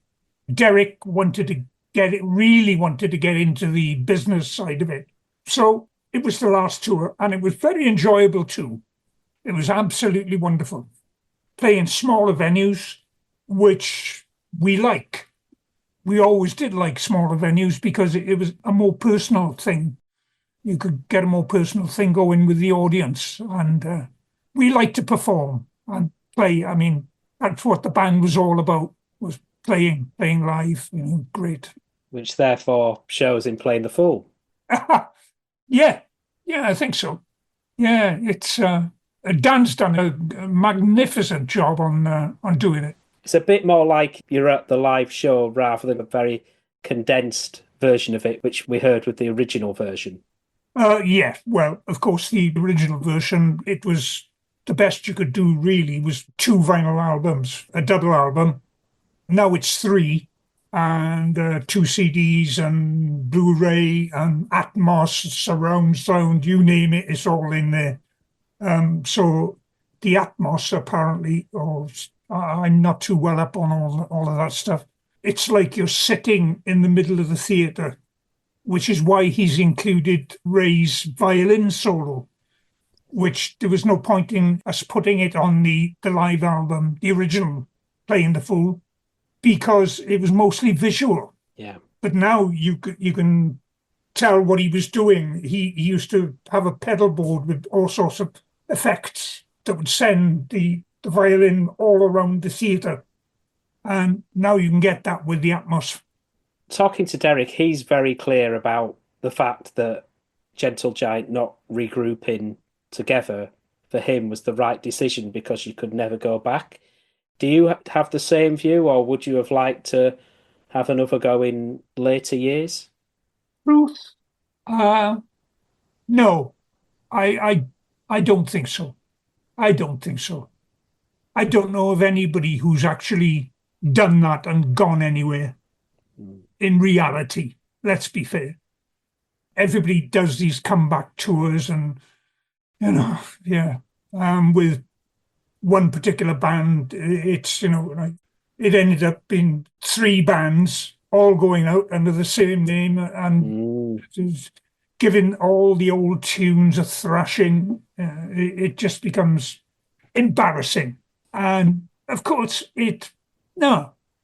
Derek really wanted to get into the business side of it. So it was the last tour, and it was very enjoyable too. It was absolutely wonderful. Playing smaller venues, which we like. We always did like smaller venues because it was a more personal thing. You could get a more personal thing going with the audience. And we like to perform and play. I mean, that's what the band was all about, was playing live, you know, great. Which therefore shows in Playing the Fool. Yeah, I think so. Yeah, it's Dan's done a magnificent job on doing it. It's a bit more like you're at the live show rather than a very condensed version of it, which we heard with the original version. Yeah, well, of course, the original version, it was the best you could do, really, was 2 vinyl albums, a double album. Now it's 3, and 2 CDs and Blu-ray and Atmos, surround sound, you name it, it's all in there. So the Atmos apparently, I'm not too well up on all of that stuff. It's like you're sitting in the middle of the theatre, which is why he's included Ray's violin solo, which there was no point in us putting it on the live album, the original, Playing the Fool, because it was mostly visual. Yeah. But now you can tell what he was doing. He used to have a pedal board with all sorts of effects that would send the violin all around the theatre. And now you can get that with the Atmos. Talking to Derek, he's very clear about the fact that Gentle Giant not regrouping together for him was the right decision because you could never go back. Do you have the same view, or would you have liked to have another go in later years? Truth? No, I don't think so. I don't think so. I don't know of anybody who's actually done that and gone anywhere. In reality, let's be fair. Everybody does these comeback tours and, you know, yeah. With one particular band, it's, you know, like, it ended up being 3 bands all going out under the same name and giving all the old tunes a thrashing. It just becomes embarrassing. And of course,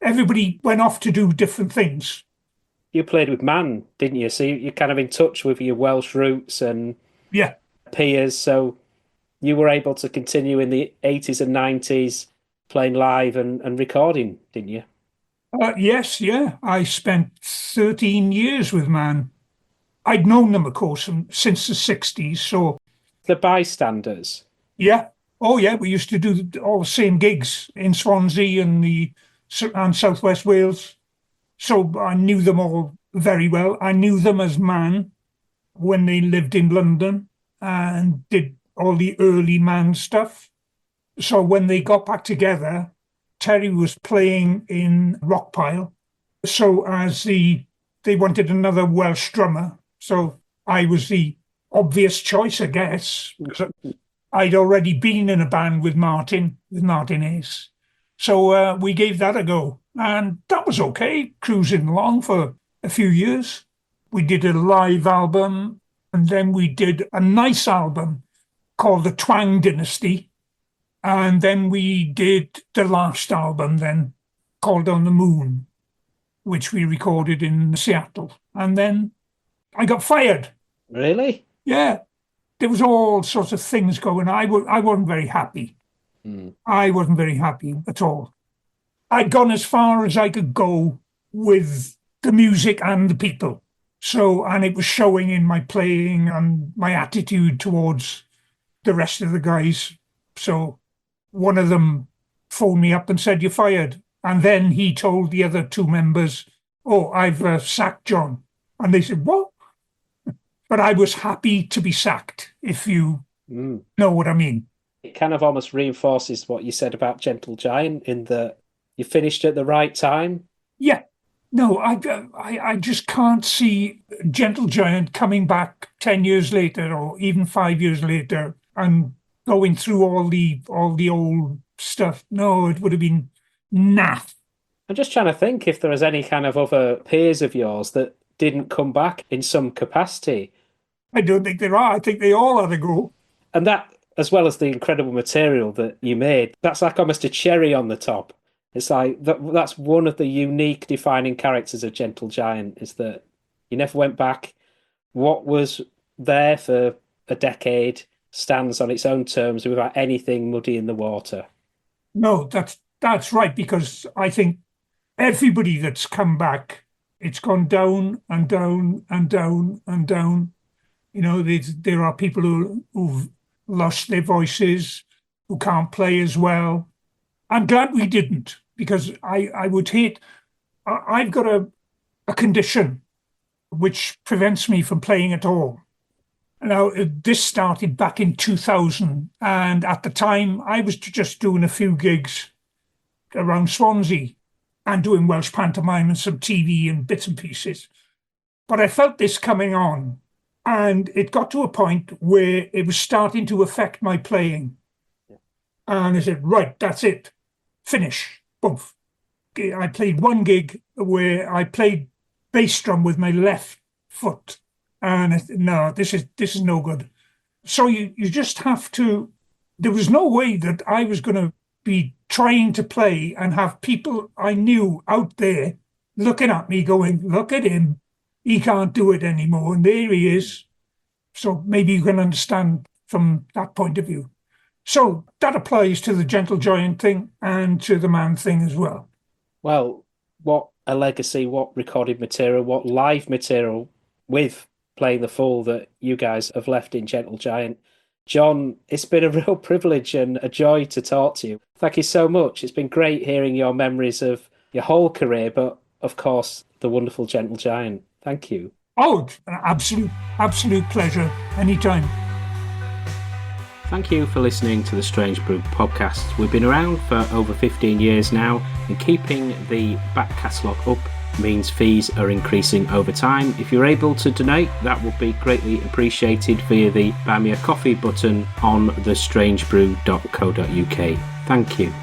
everybody went off to do different things. you played with Man, didn't you? So you're kind of in touch with your Welsh roots and Yeah. peers. So you were able to continue in the 80s and 90s playing live and recording, didn't you? Yes, yeah. I spent 13 years with Man. I'd known them, of course, since the 60s. So, The Bystanders. yeah. Oh, yeah. We used to do all the same gigs in Swansea and Southwest Wales. So I knew them all very well. I knew them as Man when they lived in London and did all the early Man stuff. So when they got back together, Terry was playing in Rockpile. So they wanted another Welsh drummer. So I was the obvious choice, I guess, because I'd already been in a band with Martin Ace. So we gave that a go. And that was okay, cruising along for a few years. We did a live album, and then we did a nice album called The Twang Dynasty. And then we did the last album then, called On the Moon, which we recorded in Seattle. And then I got fired. Really? Yeah. There was all sorts of things going on. I wasn't very happy. I wasn't very happy at all. I'd gone as far as I could go with the music and the people. So, and it was showing in my playing and my attitude towards the rest of the guys. So one of them phoned me up and said, "You're fired." And then he told the other two members, "Oh, I've sacked John." And they said, "What?" But I was happy to be sacked, if you know what I mean. It kind of almost reinforces what you said about Gentle Giant in that you finished at the right time. Yeah. No, I just can't see Gentle Giant coming back 10 years later or even 5 years later and going through all the old stuff. No, it would have been naff. I'm just trying to think if there was any kind of other peers of yours that didn't come back in some capacity. I don't think there are. I think they all had to go. And that, as well as the incredible material that you made, that's like almost a cherry on the top. It's like that's one of the unique defining characters of Gentle Giant, is that you never went back. What was there for a decade stands on its own terms without anything muddy in the water. No, that's right, because I think everybody that's come back, it's gone down and down and down and down. You know, there are people who've lost their voices, who can't play as well. I'm glad we didn't, because I would hate... I've got a condition which prevents me from playing at all. Now, this started back in 2000, and at the time, I was just doing a few gigs around Swansea and doing Welsh pantomime and some TV and bits and pieces. But I felt this coming on, and it got to a point where it was starting to affect my playing. And I said, right, that's it. Finish. Boom. I played one gig where I played bass drum with my left foot. And I said, no, this is no good. So you just have to... There was no way that I was going to be trying to play and have people I knew out there looking at me going, look at him. He can't do it anymore. And there he is. So maybe you can understand from that point of view. So that applies to the Gentle Giant thing and to the Man thing as well. Well, what a legacy, what recorded material, what live material with Playing the Fool that you guys have left in Gentle Giant. John, it's been a real privilege and a joy to talk to you. Thank you so much. It's been great hearing your memories of your whole career, but of course, the wonderful Gentle Giant. Thank you. Oh, an absolute pleasure. Anytime. Thank you for listening to the Strange Brew podcast. We've been around for over 15 years now, and keeping the back catalogue up means fees are increasing over time. If you're able to donate, that would be greatly appreciated via the Buy Me a Coffee button on thestrangebrew.co.uk. Thank you.